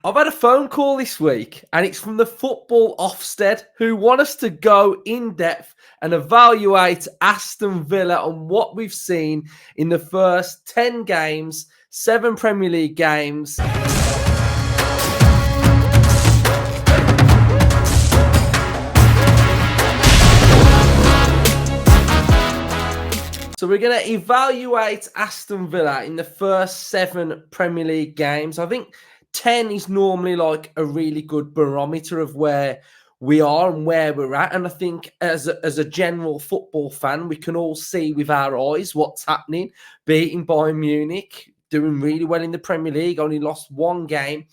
I've had a phone call this week, and it's from the Football Ofsted, who want us to go in depth and evaluate Aston Villa on what we've seen in the first 10 games, 7 Premier League games. So we're going to evaluate Aston Villa in the first 7 Premier League games. I think 10 is normally like a really good barometer of where we are and where we're at. And I think as a general football fan, we can all see with our eyes what's happening. Beating Bayern Munich, doing really well in the Premier League, only lost 1 game.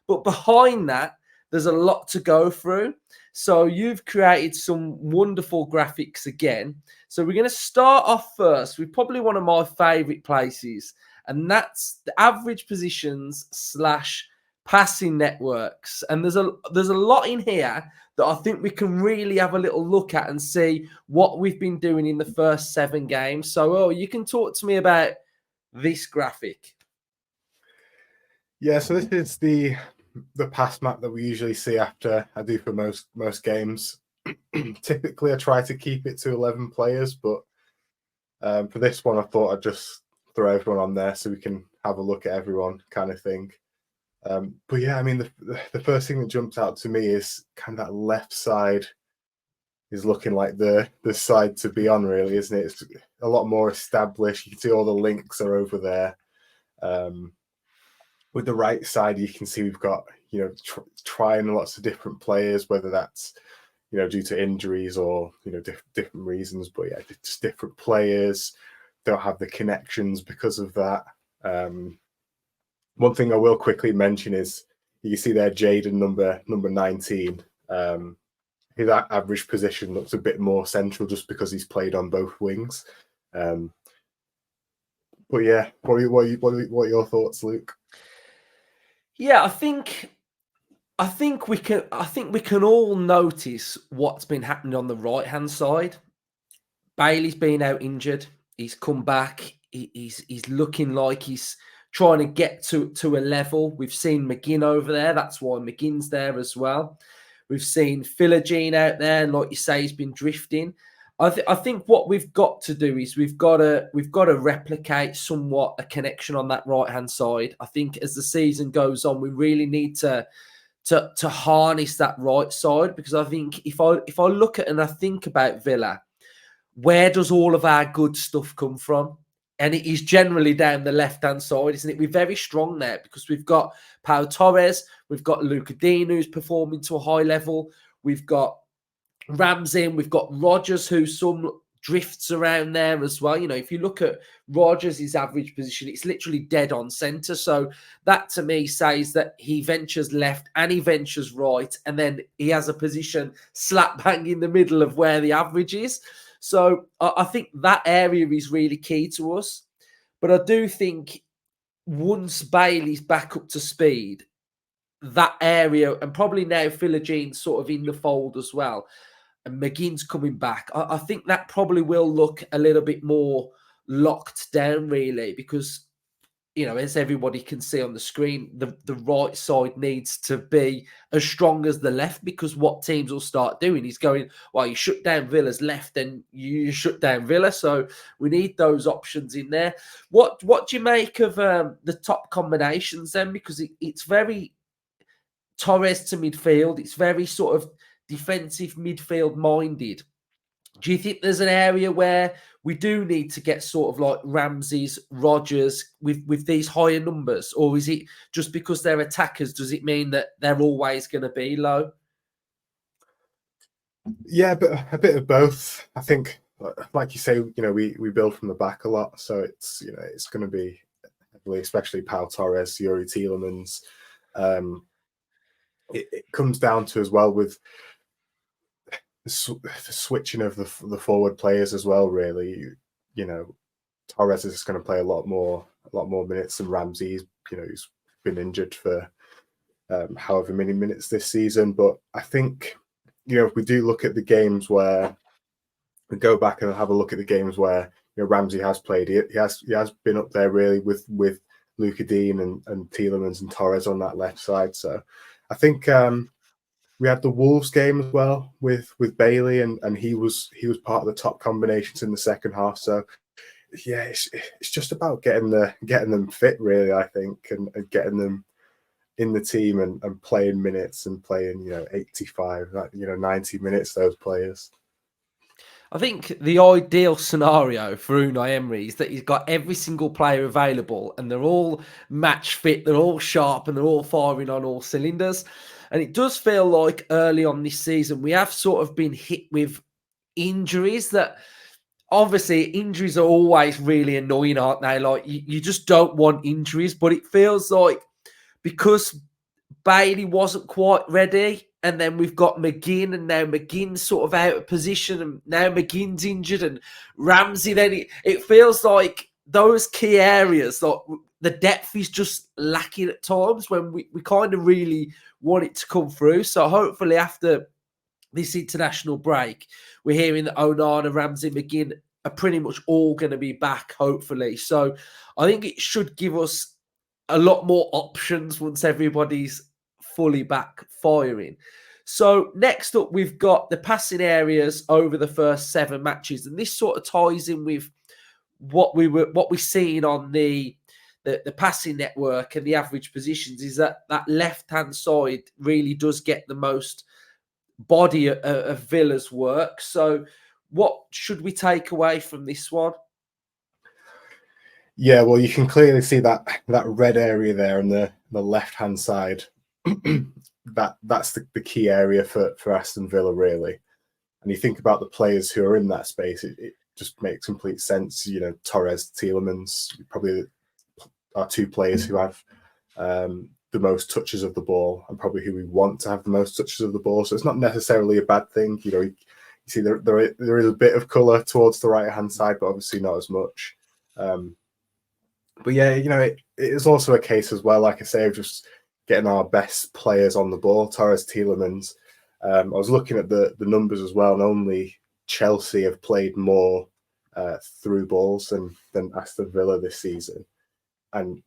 But behind that, there's a lot to go through. So you've created some wonderful graphics again. So we're going to start off first with probably one of my favourite places, and that's the average positions / passing networks. And there's a lot in here that I think we can really have a little look at and see what we've been doing in the first 7 games. So, you can talk to me about this graphic. Yeah, so this is the pass map that we usually see after I do for most games. Typically, I try to keep it to 11 players, but for this one, I thought I'd just throw everyone on there so we can have a look at everyone, kind of thing. But yeah, I mean, the first thing that jumps out to me is kind of that left side is looking like the side to be on, really, isn't it? It's a lot more established. You can see all the links are over there. With the right side, you can see we've got, trying lots of different players, whether that's, due to injuries or, different reasons. But yeah, just different players don't have the connections because of that. One thing I will quickly mention is you see there Jaden number 19. His average position looks a bit more central just because he's played on both wings. But yeah, what are your thoughts, Luke? Yeah, I think we can all notice what's been happening on the right-hand side. Bailey's been out injured. He's come back. He's looking like he's trying to get to a level. We've seen McGinn over there. That's why McGinn's there as well. We've seen Philogene out there, and like you say, he's been drifting. I think what we've got to do is we've got to replicate somewhat a connection on that right hand side. I think as the season goes on, we really need to harness that right side, because I think if I look at and I think about Villa, where does all of our good stuff come from? And it is generally down the left-hand side, isn't it? We're very strong there because we've got Pau Torres, we've got Luca Dean, who's performing to a high level, we've got Ramsey, we've got Rodgers, who some drifts around there as well. If you look at Rodgers, his average position, it's literally dead on centre. So that to me says that he ventures left and he ventures right, and then he has a position slap bang in the middle of where the average is. So I think that area is really key to us. But I do think once Bailey's back up to speed, that area, and probably now Philogene's sort of in the fold as well, and McGinn's coming back, I think that probably will look a little bit more locked down, really, because, as everybody can see on the screen, the right side needs to be as strong as the left, because what teams will start doing is going, well, you shut down Villa's left, then you shut down Villa. So we need those options in there. What do you make of the top combinations then? Because it's very Torres to midfield. It's very sort of defensive midfield minded. Do you think there's an area where we do need to get sort of like Ramsey's, Rodgers with these higher numbers? Or is it just because they're attackers, does it mean that they're always going to be low? Yeah, but a bit of both. I think, like you say, we build from the back a lot. So it's going to be heavily, especially Pau Torres, Yuri Tielemans. It comes down to as well with the switching of the forward players as well. Really, Torres is going to play a lot more minutes than Ramsey. He's been injured for however many minutes this season. But I think if we do look at the games where we go back and have a look at the games where Ramsey has played, he has been up there really with Luca Dean and Tielemans and Torres on that left side. So I think we had the Wolves game as well with Bailey, and he was part of the top combinations in the second half. So yeah, it's just about getting them fit, really, I think, and getting them in the team and playing minutes and playing 85, 90 minutes, those players. I think the ideal scenario for Unai Emery is that he's got every single player available and they're all match fit, they're all sharp, and they're all firing on all cylinders. And it does feel like early on this season, we have sort of been hit with injuries that obviously injuries are always really annoying, aren't they? Like you just don't want injuries, but it feels like because Bailey wasn't quite ready. And then we've got McGinn, and now McGinn's sort of out of position, and now McGinn's injured, and Ramsey. Then it feels like those key areas, like the depth is just lacking at times when we kind of really want it to come through. So hopefully after this international break, we're hearing that Onana, Ramsey, McGinn are pretty much all going to be back, hopefully. So I think it should give us a lot more options once everybody's fully back firing. So next up, we've got the passing areas over the first 7 matches, and this sort of ties in with what we're seeing on the passing network and the average positions. Is that left hand side really does get the most body of Villa's work. So what should we take away from this one? Yeah, well, you can clearly see that red area there on the left hand side. That's the key area for Aston Villa, really. And you think about the players who are in that space, it just makes complete sense. Torres, Tielemans probably are 2 players who have the most touches of the ball, and probably who we want to have the most touches of the ball. So it's not necessarily a bad thing. You see there is a bit of colour towards the right hand side, but obviously not as much. But yeah, it is also a case as well, like I say, of just getting our best players on the ball. Torres, Tielemans. I was looking at the numbers as well, and only Chelsea have played more through balls than Aston Villa this season. And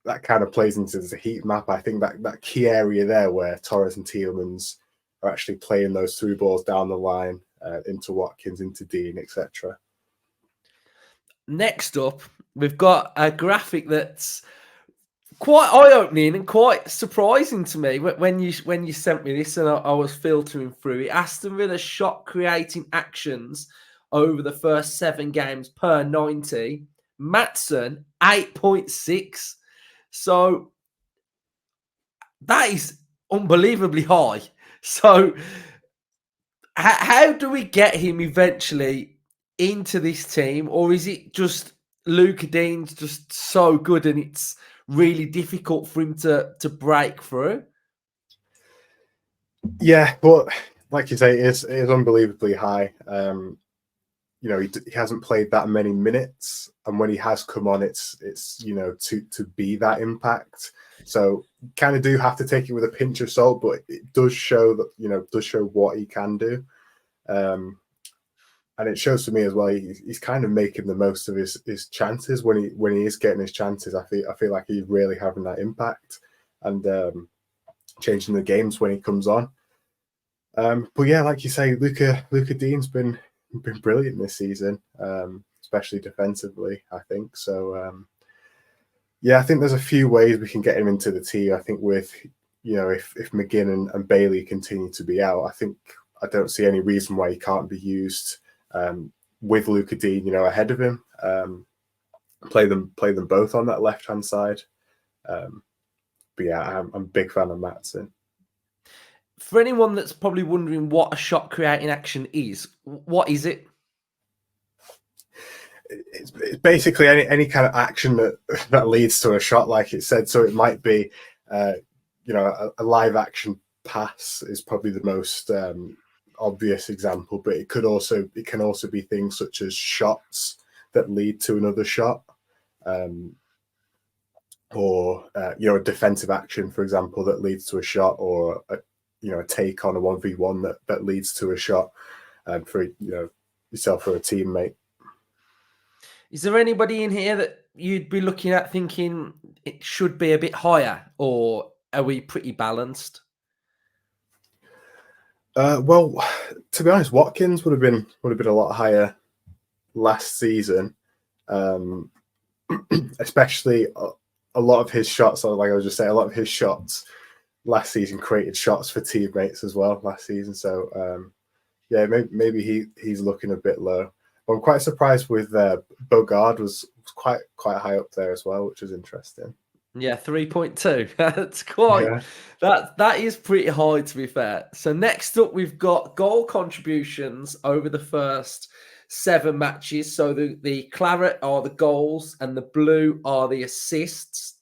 that kind of plays into the heat map. I think that key area there where Torres and Tielemans are actually playing those through balls down the line into Watkins, into Dean, etc. Next up, we've got a graphic that's quite eye-opening and quite surprising to me when you sent me this, and I was filtering through it. Aston Villa shot creating actions over the first 7 games per 90. Maatsen 8.6. So that is unbelievably high. So how do we get him eventually into this team, or is it just Luca Dean's just so good and it's really difficult for him to break through? Yeah, but like you say, it is unbelievably high. He hasn't played that many minutes, and when he has come on, it's to be that impact. So you kind of do have to take it with a pinch of salt, but it does show that does show what he can do. And it shows to me as well, he's kind of making the most of his chances when he is getting his chances. I feel like he's really having that impact and changing the games when he comes on. But yeah, like you say, Luca Dean's been brilliant this season, especially defensively, I think. So yeah, I think there's a few ways we can get him into the team. I think with if McGinn and Bailey continue to be out, I don't see any reason why he can't be used with Luca Dean, ahead of him. Play them both on that left hand side. But yeah, I'm a big fan of Maatsen. For anyone that's probably wondering what a shot creating action is, what is it? It's basically any kind of action that leads to a shot, like it said. So it might be, a live action pass is probably the most obvious example, but it can also be things such as shots that lead to another shot, or a defensive action, for example, that leads to a shot, or a take on a 1v1 that leads to a shot for yourself or a teammate. Is there anybody in here that you'd be looking at thinking it should be a bit higher, or are we pretty balanced? Well, to be honest, Watkins would have been a lot higher last season, especially a lot of his shots. Like I was just saying, a lot of his shots last season created shots for teammates as well last season. So yeah, maybe he's looking a bit low. But I'm quite surprised with Bogard was quite high up there as well, which is interesting. Yeah, 3.2. That's quite Yeah. that is pretty high, to be fair. So next up we've got goal contributions over the first 7 matches. So the claret are the goals and the blue are the assists.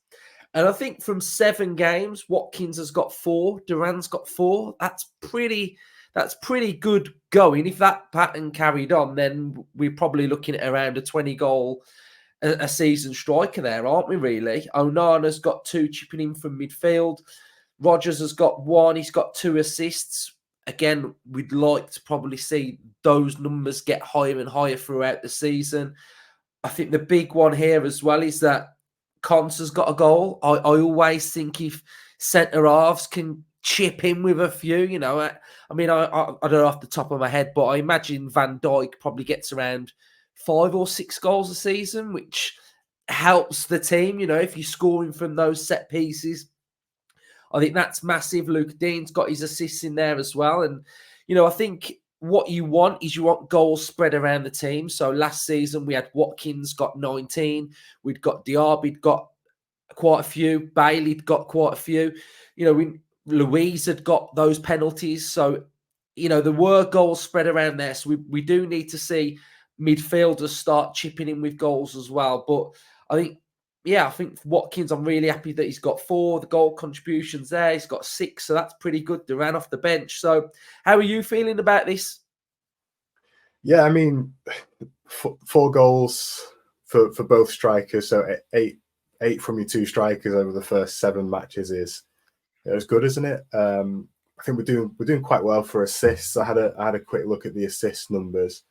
And I think from 7 games, Watkins has got 4, Duran's got 4. That's pretty good going. If that pattern carried on, then we're probably looking at around a 20 goal a season striker there, aren't we, really? Onana's got 2 chipping in from midfield. Rogers has got 1. He's got 2 assists. Again, we'd like to probably see those numbers get higher and higher throughout the season. I think the big one here as well is that Cons has got a goal. I always think if centre-halves can chip in with a few, you know, I don't know off the top of my head, but I imagine Van Dijk probably gets around 5 or 6 goals a season, which helps the team, you know, if you're scoring from those set pieces. I think that's massive. Luke Dean's got his assists in there as well. And, you know, I think what you want is you want goals spread around the team. So last season we had Watkins got 19. We'd got Diaby'd got quite a few. Bailey'd got quite a few. You know, Louise had got those penalties. So, you know, there were goals spread around there. So we do need to see midfielders start chipping in with goals as well. But I think Watkins, I'm really happy that he's got 4. The goal contributions there, he's got 6. So that's pretty good. They ran off the bench. So how are you feeling about this? Yeah, I mean, 4 goals for both strikers. So eight from your 2 strikers over the first 7 matches is good, isn't it? I think we're doing quite well for assists. I had a quick look at the assist numbers,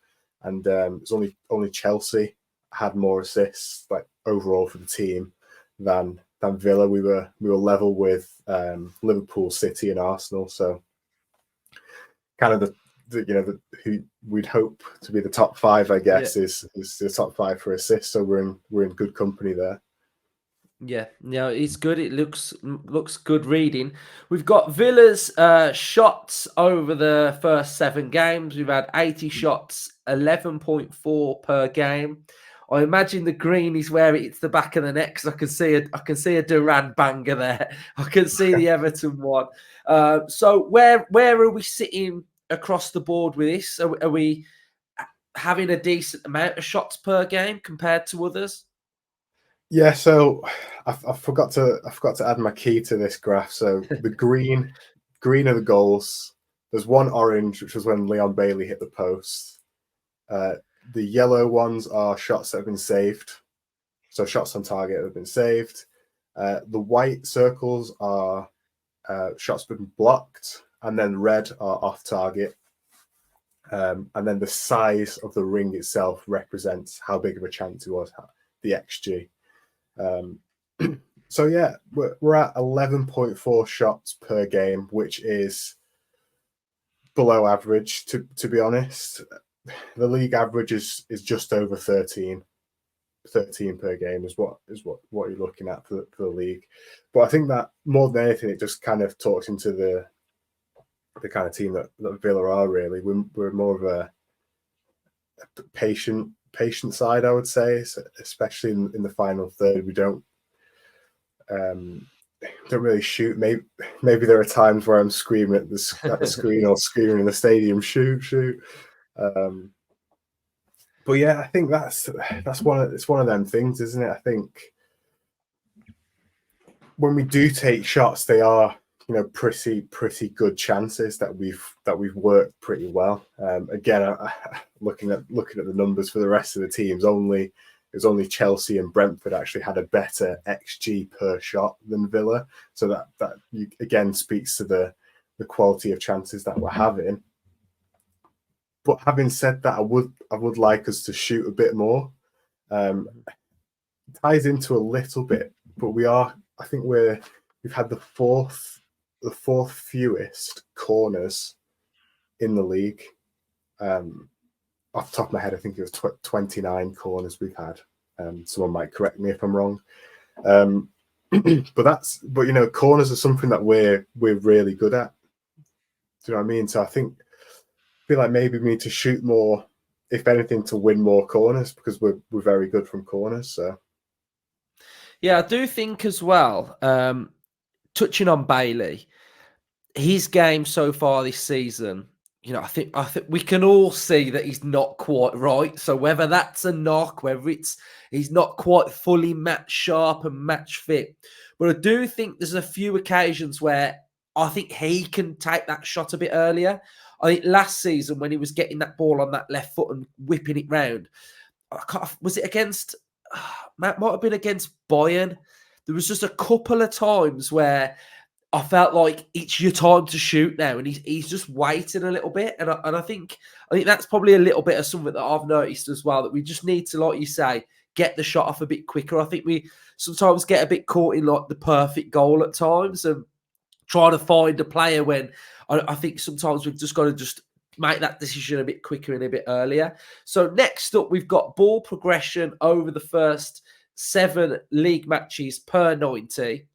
and it's only Chelsea had more assists like overall for the team than Villa. We were level with Liverpool, City, and Arsenal. So kind of the who we'd hope to be the top 5, I guess, is the top 5 for assists. So we're in good company there. Yeah, no, it's good. It looks good reading. We've got Villa's shots over the first 7 games. We've had 80 shots, 11.4 per game. I imagine the green is where it's the back of the net, because I can see a Duran banger there. I can see the Everton one. So where are we sitting across the board with this? Are we having a decent amount of shots per game compared to others? Yeah, so I forgot to add my key to this graph. So the green are the goals. There's 1 orange, which was when Leon Bailey hit the post. The yellow ones are shots that have been saved. So shots on target have been saved. The white circles are shots been blocked, and then red are off target. And then the size of the ring itself represents how big of a chance it was, the XG. So yeah, we're at 11.4 shots per game, which is below average. To be honest, the league average is just over 13 per game is what you're looking at for the league. But I think that more than anything, it just kind of talks into the kind of team that Villa are. Really, we're more of a patient side, I would say, especially in the final third. We don't really shoot. Maybe there are times where I'm screaming at the screen or screaming in the stadium, shoot. But yeah, I think that's one of them things, isn't it? I think when we do take shots, they are, you know, pretty good chances that we've worked pretty well. Again, looking at the numbers for the rest of the teams, it was only Chelsea and Brentford actually had a better XG per shot than Villa. So that again speaks to the quality of chances that we're having. But having said that, I would like us to shoot a bit more. Ties into a little bit, but I think we've had the fourth fewest corners in the league. Off the top of my head, I think it was 29 corners we've had. Someone might correct me if I'm wrong. But you know, corners are something that we're really good at. Do you know what I mean? So I feel like maybe we need to shoot more, if anything, to win more corners, because we're very good from corners. So yeah, I do think as well. Touching on Bailey, his game so far this season, you know, I think we can all see that he's not quite right. So whether that's a knock, whether he's not quite fully match sharp and match fit, but I do think there's a few occasions where I think he can take that shot a bit earlier. I think last season when he was getting that ball on that left foot and whipping it round, was it against? Might have been against Bayern. There was just a couple of times where I felt like it's your time to shoot now, and he's just waiting a little bit, and I think that's probably a little bit of something that I've noticed as well, that we just need to, like you say, get the shot off a bit quicker. I think we sometimes get a bit caught in like the perfect goal at times and trying to find a player when I think sometimes we've just got to just make that decision a bit quicker and a bit earlier. So next up, we've got ball progression over the first 7 league matches per 90.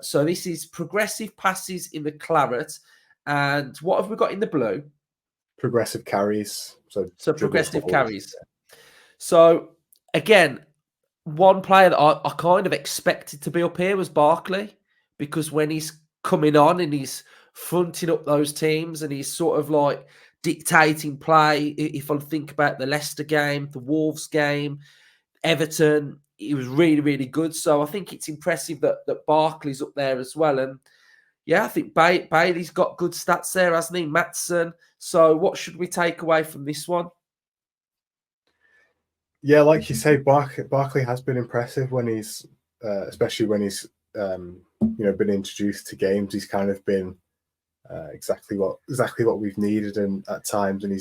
So this is progressive passes in the claret. And what have we got in the blue? Progressive carries. So progressive carries. So again, one player that I kind of expected to be up here was Barkley, because when he's coming on and he's fronting up those teams and he's sort of like dictating play. If I think about the Leicester game, the Wolves game, Everton, he was really, really good. So I think it's impressive that Barkley's up there as well. And yeah, I think Bailey's got good stats there, hasn't he? Maatson. So what should we take away from this one? Yeah, like you say, Barkley has been impressive when he's, especially when he's, been introduced to games. He's kind of been exactly what we've needed, and at times, and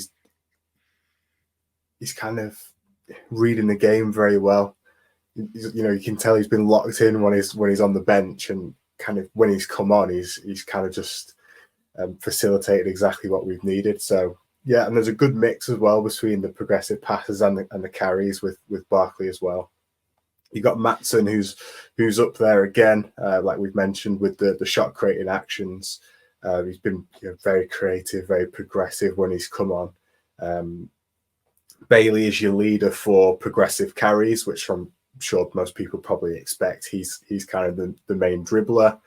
he's kind of reading the game very well. You can tell he's been locked in when he's on the bench, and kind of when he's come on, he's kind of just facilitated exactly what we've needed. So yeah, and there's a good mix as well between the progressive passes and the carries with Barkley as well. You got Maatson, who's up there again, like we've mentioned, with the shot creating actions. He's been very creative, very progressive when he's come on. Bailey is your leader for progressive carries, which I'm sure most people probably expect. He's kind of the main dribbler.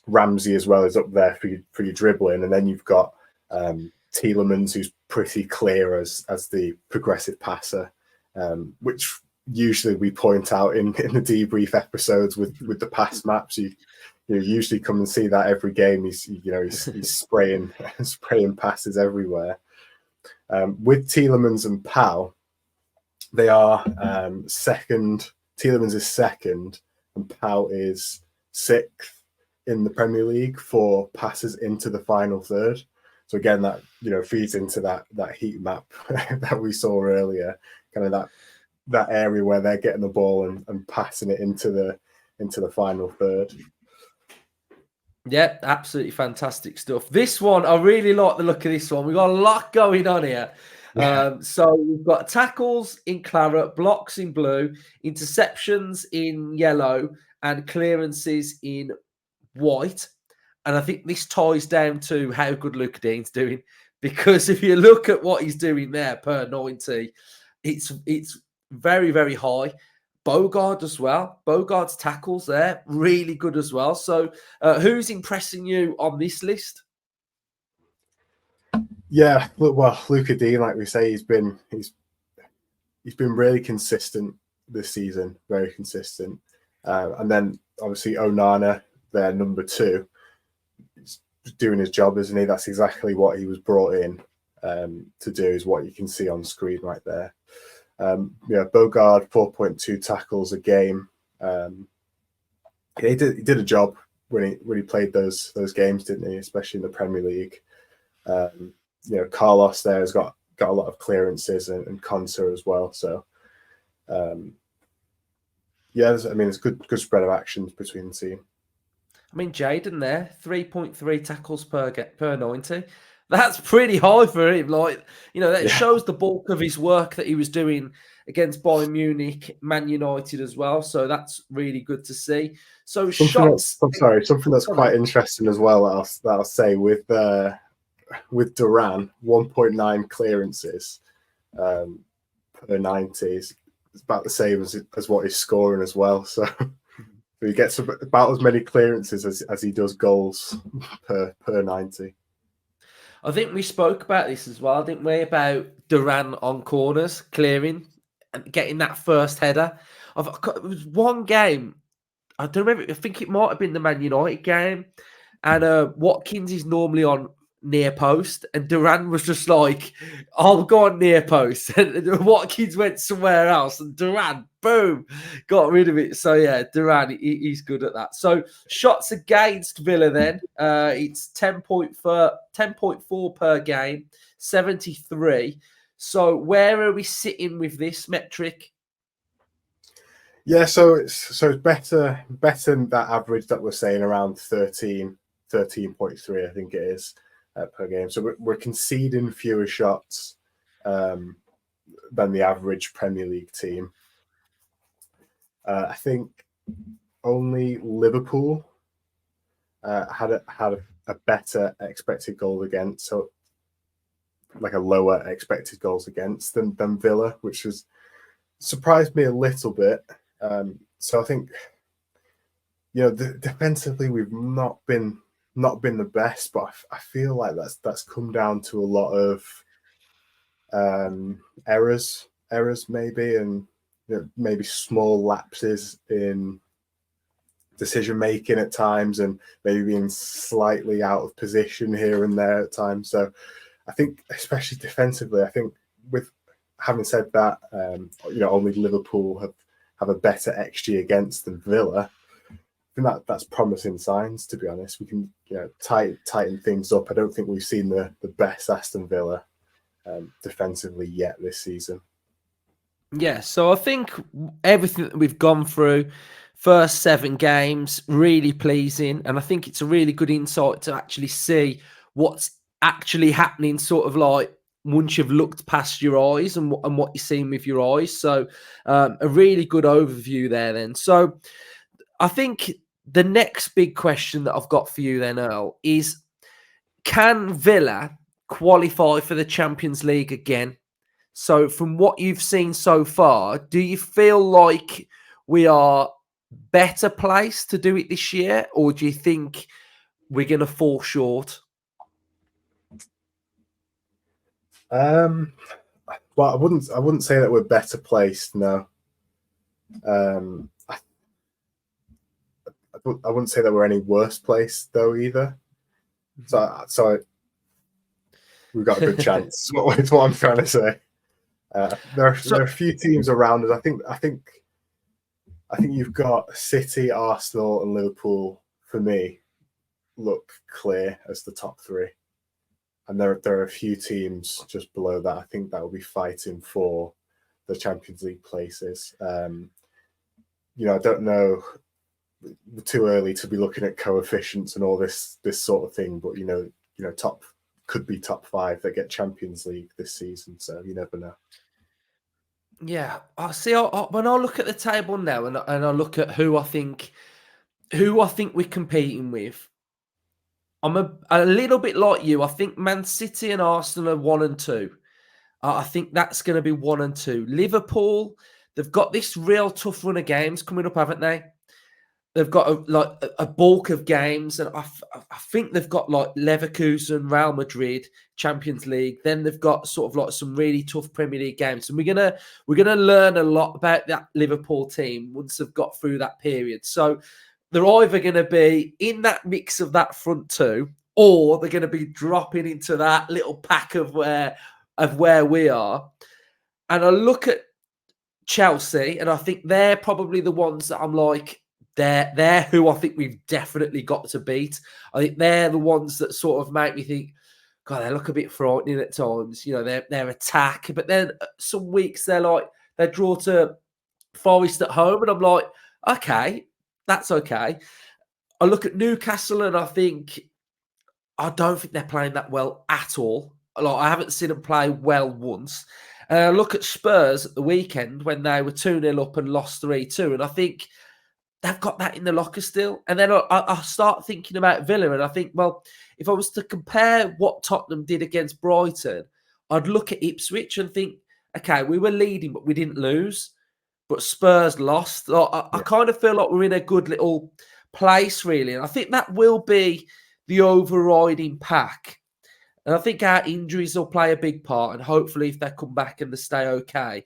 Ramsey as well is up there for your dribbling, and then you've got Tielemans, who's pretty clear as the progressive passer, which usually we point out in the debrief episodes with the pass maps. You usually come and see that every game. He's spraying passes everywhere. With Tielemans and Pau, they are second. Tielemans is second, and Pau is 6th in the Premier League for passes into the final third. So again, that feeds into that heat map that we saw earlier, kind of that area where they're getting the ball and passing it into the final third. Yeah, absolutely fantastic stuff. This one, I really like the look of this one. We've got a lot going on here. Yeah. So we've got tackles in claret, blocks in blue, interceptions in yellow, and clearances in white. And I think this ties down to how good Luke Dean's doing, because if you look at what he's doing there per 90, it's very, very high. Bogard as well. Bogard's tackles there, really good as well. So who's impressing you on this list? Yeah, well, Luke Dean, like we say, he's been really consistent this season, very consistent. And then obviously Onana, their number 2, is doing his job, isn't he? That's exactly what he was brought in to do, is what you can see on screen right there. Bogard, 4.2 tackles a game. He did a job when he played those games, didn't he? Especially in the Premier League. Carlos there has got a lot of clearances, and Konsa as well. So Yeah, there's good spread of actions between the team. I mean, Jaden there, 3.3 tackles per 90. That's pretty high for him. Like, that shows the bulk of his work that he was doing against Bayern Munich, Man United as well. So that's really good to see. So Something that's Sorry. quite interesting as well that I'll say with Duran, 1.9 clearances per 90 is about the same as what he's scoring as well. So he gets about as many clearances as he does goals per 90. I think we spoke about this as well, didn't we? About Duran on corners, clearing and getting that first header. It was one game. I don't remember. I think it might have been the Man United game. And Watkins is normally on near post. And Duran was just like, I'll go on near post. And Watkins went somewhere else. And Duran, boom, got rid of it. So, yeah, Duran, he's good at that. So, shots against Villa then. It's 10.4 per game, 73. So, where are we sitting with this metric? Yeah, so it's better than that average that we're saying, around 13.3, I think it is, per game. So we're conceding fewer shots than the average Premier League team. I think only Liverpool had a better expected goal against, so like a lower expected goals against than Villa, which was surprised me a little bit. So I think, defensively we've not been the best, but I feel like that's come down to a lot of errors maybe, and maybe small lapses in decision making at times, and maybe being slightly out of position here and there at times. So I think, especially defensively, I think, with having said that, only Liverpool have a better XG against than Villa. I think that's promising signs, to be honest. We can tighten things up. I don't think we've seen the best Aston Villa defensively yet this season. Yeah, so I think everything that we've gone through, first 7 games, really pleasing. And I think it's a really good insight to actually see what's actually happening, sort of like once you've looked past your eyes and what you're seeing with your eyes. So a really good overview there then. So I think the next big question that I've got for you then, Earl, is can Villa qualify for the Champions League again? So from what you've seen so far, do you feel like we are better placed to do it this year, or do you think we're going to fall short? Well, I wouldn't say that we're better placed. No. I wouldn't say that we're any worse placed though either. So we've got a good chance. It's what I'm trying to say. There are a few teams around us. I think you've got City, Arsenal, and Liverpool. For me, look clear as the top 3. And there are a few teams just below that. I think that will be fighting for the Champions League places. I don't know, too early to be looking at coefficients and all this sort of thing, but could be top 5 that get Champions League this season. So you never know. Yeah, I see. When I look at the table now, and I look at who I think we're competing with, I'm a little bit like you. I think Man City and Arsenal are 1 and 2. I think that's going to be 1 and 2. Liverpool, they've got this real tough run of games coming up, haven't they? They've got a bulk of games, and I think they've got like Leverkusen, Real Madrid, Champions League. Then they've got sort of like some really tough Premier League games, and we're gonna learn a lot about that Liverpool team once they've got through that period. So they're either going to be in that mix of that front 2, or they're going to be dropping into that little pack of where we are. And I look at Chelsea, and I think they're probably the ones that I'm like, they're who I think we've definitely got to beat. I think they're the ones that sort of make me think, God, they look a bit frightening at times. Their attack, but then some weeks they draw to Forest at home, and I'm like, okay, that's okay. I look at Newcastle and I don't think they're playing that well at all. Like, I haven't seen them play well once. And I look at Spurs at the weekend when they were 2-0 up and lost 3-2, and I think they've got that in the locker still. And then I start thinking about Villa, and I think, well, if I was to compare what Tottenham did against Brighton, I'd look at Ipswich and think, okay, we were leading, but we didn't lose. But Spurs lost. I kind of feel like we're in a good little place, really. And I think that will be the overriding pack. And I think our injuries will play a big part. And hopefully, if they come back and they stay okay,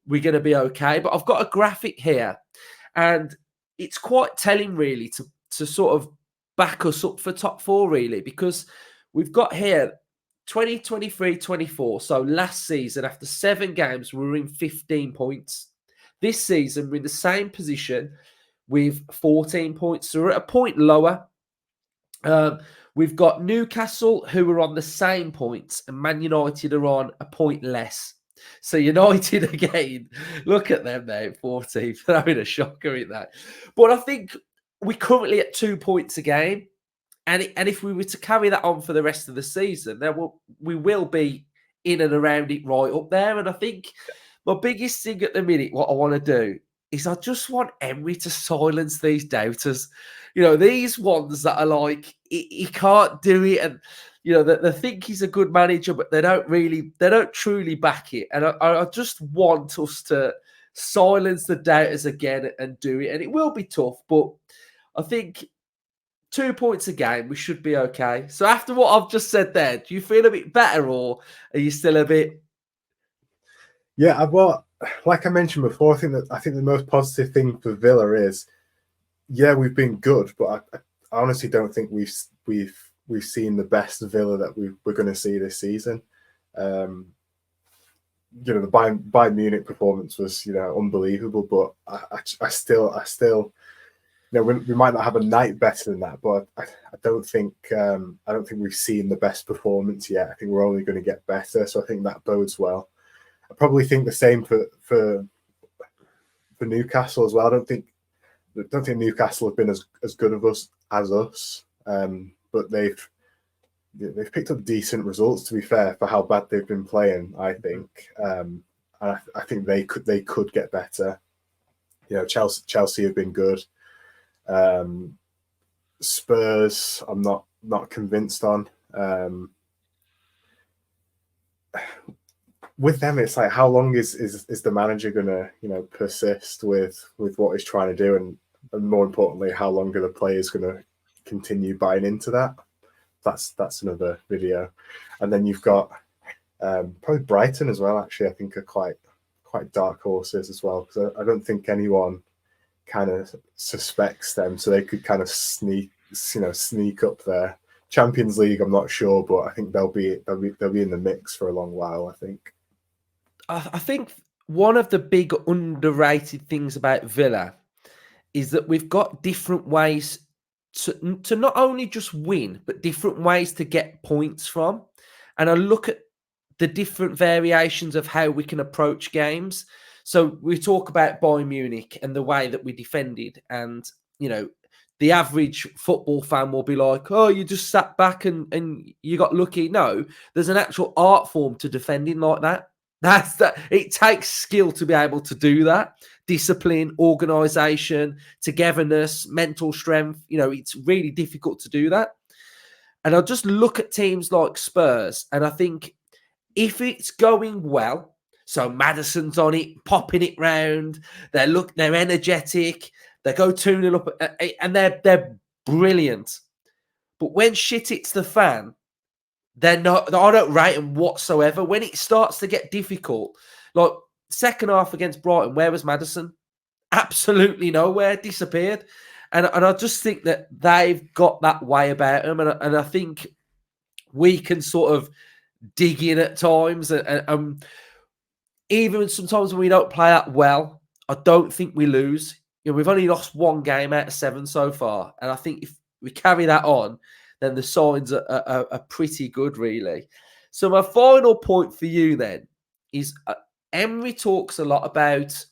we're going to be okay. But I've got a graphic here, and it's quite telling, really, to sort of back us up for top four, really, because we've got here 2023-24. So last season, after 7 games, we were in 15 points. This season, we're in the same position with 14 points. So we're at a point lower. We've got Newcastle, who are on the same points, and Man United are on a point less. So United again, look at them now, 14th. They're having a shocker in that. But I think we're currently at 2 points a game. And if we were to carry that on for the rest of the season, then we will be in and around it right up there. And I think my biggest thing at the minute, what I want to do, is I just want Emery to silence these doubters. These ones that are like, he can't do it. And, they think he's a good manager, but they don't truly back it. And I just want us to silence the doubters again and do it. And it will be tough, but I think 2 points a game, we should be okay. So after what I've just said there, do you feel a bit better, or are you still a bit... Yeah, well, like I mentioned before, I think the most positive thing for Villa is, yeah, we've been good, but I honestly don't think we've seen the best Villa that we're going to see this season. The Bayern Munich performance was, unbelievable, but I still, we might not have a night better than that, but I don't think we've seen the best performance yet. I think we're only going to get better, so I think that bodes well. I probably think the same for Newcastle as well. I don't think Newcastle have been as good of us as us, but they've picked up decent results, to be fair, for how bad they've been playing. I think, and I think they could get better. Chelsea have been good. Spurs, I'm not convinced on. With them, it's like, how long is the manager gonna persist with what he's trying to do, and more importantly, how long are the players gonna continue buying into that? That's another video. And then you've got probably Brighton as well. Actually, I think are quite dark horses as well, because I don't think anyone kind of suspects them, so they could kind of sneak up there. Champions League, I'm not sure, but I think they'll be in the mix for a long while, I think. I think one of the big underrated things about Villa is that we've got different ways to not only just win, but different ways to get points from. And I look at the different variations of how we can approach games. So we talk about Bayern Munich and the way that we defended. And, the average football fan will be like, oh, you just sat back and you got lucky. No, there's an actual art form to defending like that. It takes skill to be able to do that. Discipline, organisation, togetherness, mental strength. It's really difficult to do that. And I just look at teams like Spurs, and I think if it's going well, so Maddison's on it, popping it round, they're energetic, they go 2-0 up, and they're brilliant. But when shit hits the fan, I don't rate them whatsoever. When it starts to get difficult, like second half against Brighton, where was Maddison? Absolutely nowhere, disappeared. And I just think that they've got that way about them. And I think we can sort of dig in at times. And even sometimes when we don't play that well, I don't think we lose. We've only lost 1 game out of 7 so far. And I think if we carry that on, then the signs are pretty good, really. So my final point for you then is Emery talks a lot about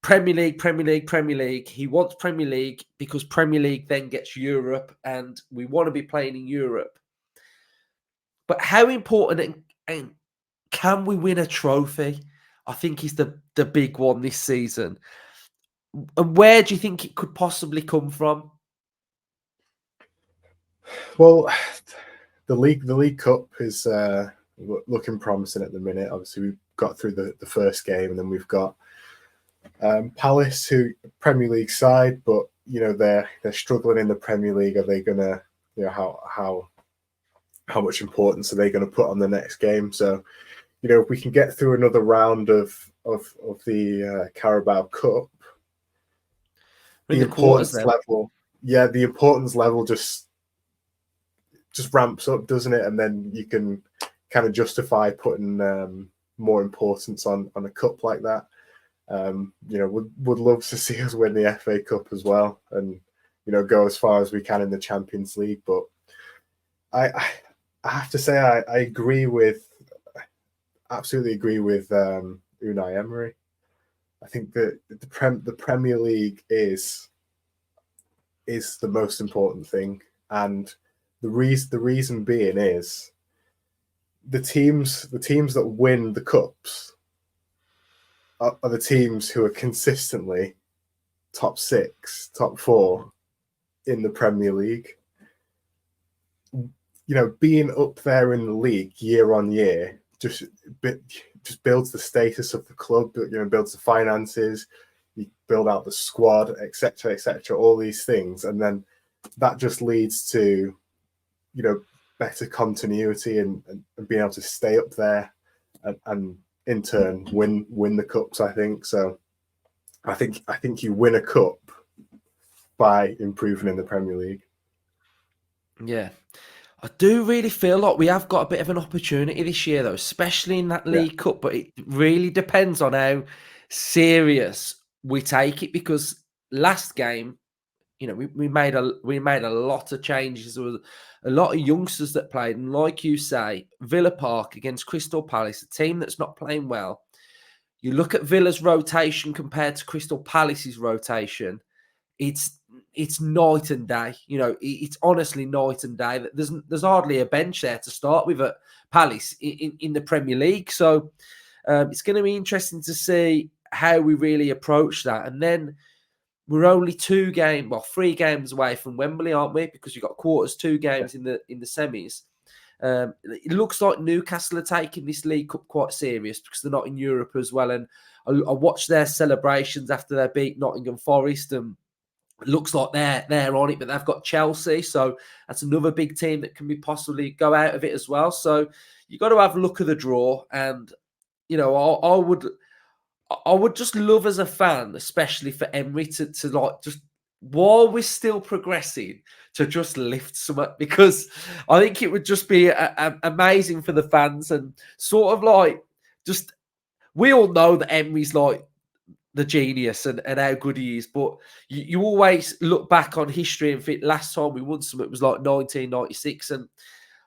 Premier League, Premier League, Premier League. He wants Premier League because Premier League then gets Europe, and we want to be playing in Europe. But how important and can we win a trophy? I think is the big one this season. And where do you think it could possibly come from? Well, the League Cup is looking promising at the minute. Obviously, we've got through the first game, and then we've got Palace, who Premier League side, but they're struggling in the Premier League. Are they gonna, how much importance are they going to put on the next game? So, if we can get through another round of the Carabao Cup, the importance level, the importance level just ramps up, doesn't it? And then you can kind of justify putting more importance on a cup like that. Would love to see us win the FA Cup as well, and go as far as we can in the Champions League. But I have to say I absolutely agree with Unai Emery. I think that the Premier League is the most important thing, and the reason being is the teams that win the cups are the teams who are consistently top 6, top 4 in the Premier League. Being up there in the league year on year just builds the status of the club. Builds the finances, you build out the squad, etc., all these things, and then that just leads to better continuity and being able to stay up there and in turn win the cups. I think so. I think you win a cup by improving in the Premier League. Yeah. I do really feel like we have got a bit of an opportunity this year, though, especially in that League Cup. But it really depends on how serious we take it, because last game, we made a lot of changes. There was a lot of youngsters that played, and like you say, Villa Park against Crystal Palace, a team that's not playing well. You look at Villa's rotation compared to Crystal Palace's rotation, it's night and day. It's honestly night and day. There's hardly a bench there to start with at Palace in the Premier League. So it's going to be interesting to see how we really approach that. And then we're only 3 games away from Wembley, aren't we? Because you've got quarters, 2 games in the semis. It looks like Newcastle are taking this League Cup quite serious because they're not in Europe as well. And I watched their celebrations after they beat Nottingham Forest, and it looks like they're on it, but they've got Chelsea, so that's another big team that can be possibly go out of it as well. So you've got to have a look at the draw, and I would just love as a fan, especially for Emery, to like just while we're still progressing, to just lift something, because I think it would just be amazing for the fans, and sort of like just we all know that Emery's like the genius and how good he is, but you always look back on history and think last time we won something, it was like 1996, and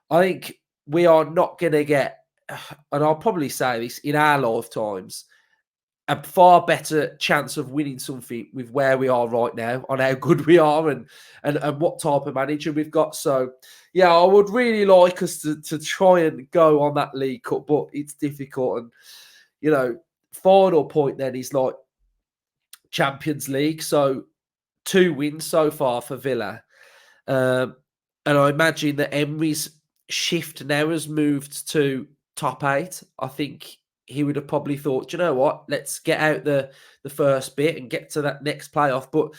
I think we are not going to get, and I'll probably say this, in our lifetimes, a far better chance of winning something with where we are right now, on how good we are and what type of manager we've got. So yeah, I would really like us to try and go on that League Cup, but it's difficult. And final point then is like Champions League. So 2 wins so far for Villa. And I imagine that Emery's shift now has moved to top 8. I think he would have probably thought, you know what, let's get out the first bit and get to that next playoff. But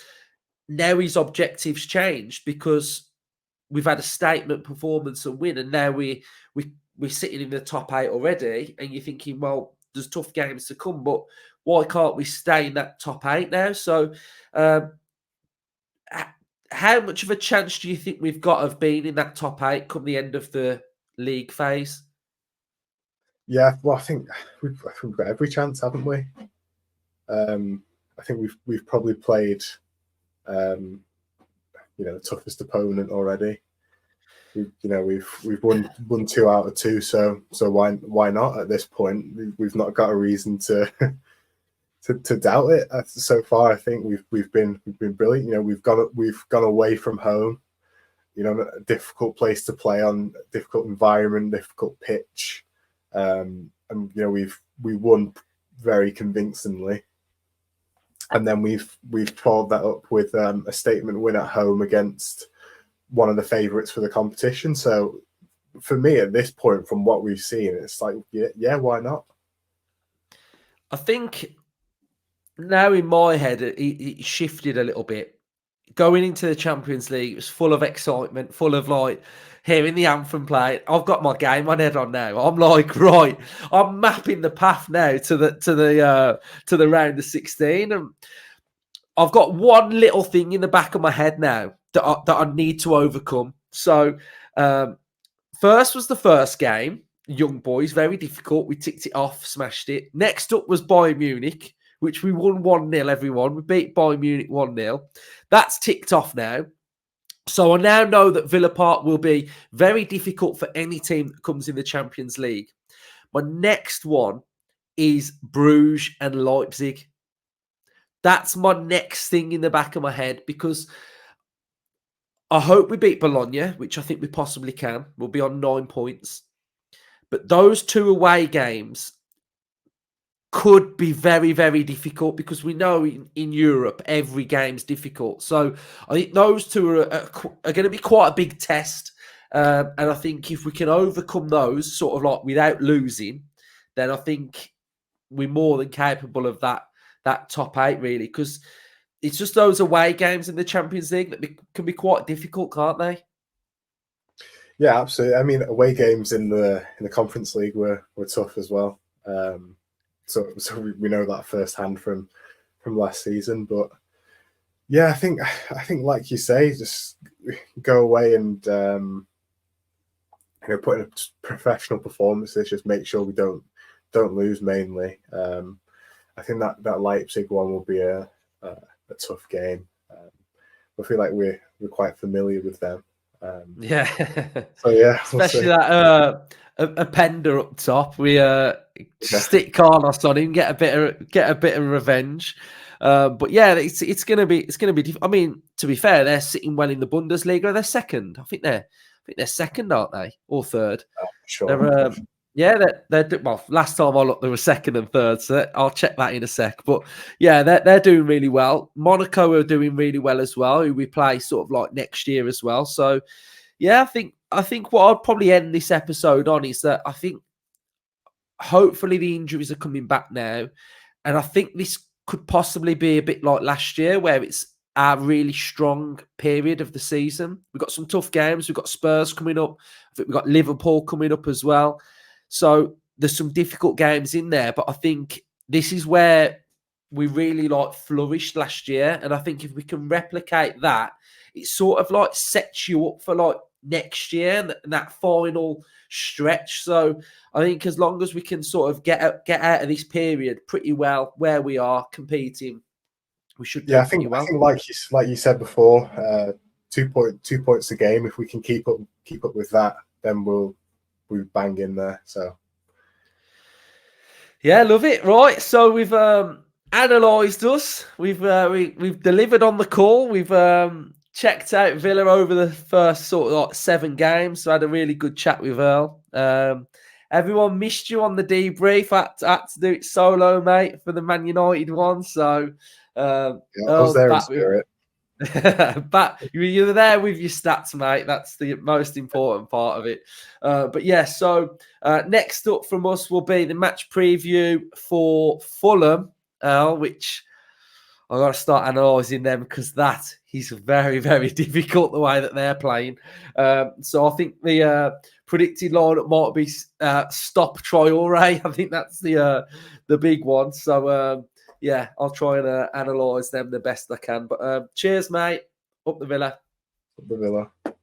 now his objectives changed because we've had a statement performance and win, and now we're sitting in the top 8 already, and you're thinking, well, there's tough games to come, but why can't we stay in that top 8 now? So how much of a chance do you think we've got of being in that top 8 come the end of the league phase? Yeah, well, I think we've got every chance, haven't we? I think we've probably played the toughest opponent already. We've won 2 out of 2, so why not at this point? We've not got a reason to to doubt it. So far, I think we've been brilliant. You know, we've gone away from home. You know, a difficult place to play on, difficult environment, difficult pitch, and you know we won very convincingly. And then we've followed that up with a statement win at home against one of the favourites for the competition. So for me, at this point, from what we've seen, it's like, yeah, why not? I think now in my head, it shifted a little bit. Going into the Champions League, it was full of excitement, full of like hearing the anthem play. I've got my game on head on now. I'm like, right, I'm mapping the path now to the round of 16, and I've got one little thing in the back of my head now that I need to overcome. So, first was the first game, Young Boys, very difficult. We ticked it off, smashed it. Next up was Bayern Munich, which we won 1-0, everyone. We beat Bayern Munich 1-0. That's ticked off now. So I now know that Villa Park will be very difficult for any team that comes in the Champions League. My next one is Bruges and Leipzig. That's my next thing in the back of my head, because I hope we beat Bologna, which I think we possibly can. We'll be on 9 points. But those two away games could be very, very difficult, because we know in Europe, every game's difficult. So I think those two are going to be quite a big test. And I think if we can overcome those sort of like without losing, then I think we're more than capable of that top 8, really, because it's just those away games in the Champions League that can be quite difficult, can't they? Yeah, absolutely. I mean, away games in the Conference League were tough as well. So we know that firsthand from last season. But yeah, I think like you say, just go away and you know, put in professional performances. Just make sure we don't lose mainly. I think that Leipzig one will be a tough game. I feel like we're quite familiar with them. Yeah. So yeah, Especially that a Pender up top. We stick Carlos on him, get a bit of revenge. But yeah, it's gonna be I mean, to be fair, they're sitting well in the Bundesliga. They're second. I think they're second, aren't they? Or third? Sure. They're well. Last time I looked, they were second and third. So I'll check that in a sec. But yeah, they're doing really well. Monaco are doing really well as well, who we play sort of like next year as well. So yeah, I think what I'd probably end this episode on is that I think hopefully the injuries are coming back now, and I think this could possibly be a bit like last year, where it's a really strong period of the season. We've got some tough games. We've got Spurs coming up. I think we've got Liverpool coming up as well. So there's some difficult games in there, but I think this is where we really like flourished last year. And I think if we can replicate that, it sort of like sets you up for like next year and that final stretch. So I think as long as we can sort of get out of this period pretty well where we are competing, we should do pretty well. I think like you said before, 2 points a game. If we can keep up with that, then we'll bang in there. So yeah, love it. Right, so we've analysed us. We've delivered on the call. We've checked out Villa over the first sort of like 7 games. So I had a really good chat with Earl. Everyone missed you on the debrief. I had to do it solo, mate, for the Man United one. So I was there in spirit. But you're there with your stats, mate. That's the most important part of it. But yeah, so next up from us will be the match preview for Fulham, which I've got to start analysing them, because that is very, very difficult the way that they're playing. So I think the predicted lineup might be stop Traore. I think that's the big one. So yeah, I'll try and analyse them the best I can. But cheers, mate. Up the Villa. Up the Villa.